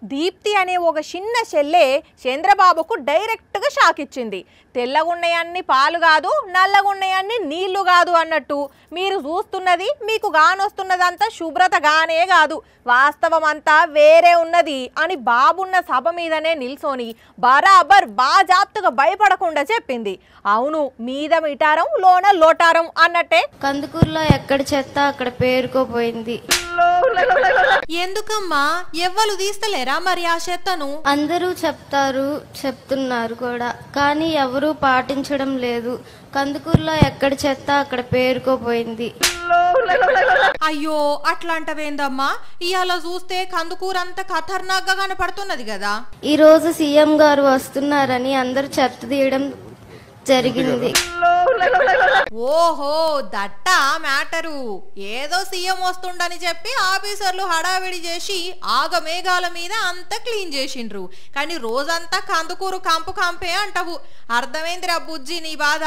దీప్తి అనే ఒక చిన్న చెల్లె చంద్రబాబుకు డైరెక్ట్గా షాక్ ఇచ్చింది. తెల్లగున్నయన్ని పాలు కాదు, నల్లగున్నయన్ని నీళ్లు కాదు అన్నట్టు మీరు చూస్తున్నది మీకు గానొస్తున్నదంతా శుభ్రత గానే కాదు, వాస్తవం అంతా వేరే ఉన్నది అని బాబున్న సభ మీదనే నిల్సోని బరాబర్ బాజాప్తుగా భయపడకుండా చెప్పింది. అవును, మీద మిటారం లోన లోటారం అన్నట్టే. కందుకూరులో ఎక్కడ చెత్త అక్కడ పేరుకోపోయింది. ఎందుకమ్మా ఎవ్వరు తీస్తలేరా మరి ఆ చెత్తను? అందరూ చెప్తున్నారు కూడా, కానీ ఎవరూ పాటించడం లేదు. కందుకూరులో ఎక్కడ చెత్త అక్కడ పేరుకోపోయింది. అయ్యో, అట్లాంటవేందమ్మా? ఇవాళ చూస్తే కందుకూరంతా ఖతర్నాక్ గా కనపడుతున్నది కదా. ఈ రోజు సీఎం గారు వస్తున్నారని అందరూ చెత్త తీయడం జరిగింది. ఓహో, దట్టా మ్యాటరు. ఏదో సీఎం వస్తుండని చెప్పి ఆఫీసర్లు హడావిడి చేసి ఆగమేఘాల మీద అంతా క్లీన్ చేసిండ్రు, కానీ రోజంతా కందుకూరు కంపు కంపే అంటావు. అర్థమైందిరా బుజ్జి నీ బాధ.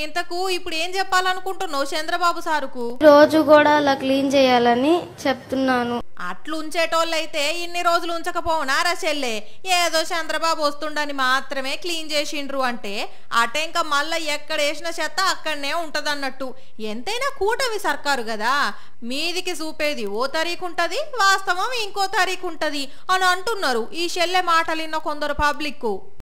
ఇంతకు ఇప్పుడు ఏం చెప్పాలనుకుంటున్నావు చంద్రబాబు సారుకు? రోజు కూడా అలా క్లీన్ చేయాలని చెప్తున్నాను. అట్లు ఉంచేటోళ్ళైతే ఇన్ని రోజులు ఉంచకపోనారా చెల్లె? ఏదో చంద్రబాబు వస్తుండని మాత్రమే క్లీన్ చేసిండ్రు అంటే అటెంక మళ్ళా ఎక్కడ వేసిన చెత్త అక్కడనే ఉంటదన్నట్టు. ఎంతైనా కూటమి సర్కారు కదా, మీదికి చూపేది ఓ తారీఖుంటది, వాస్తవం ఇంకో తారీఖుంటది అని అంటున్నారు ఈ చెల్లె మాటలిన్న కొందరు పబ్లిక్.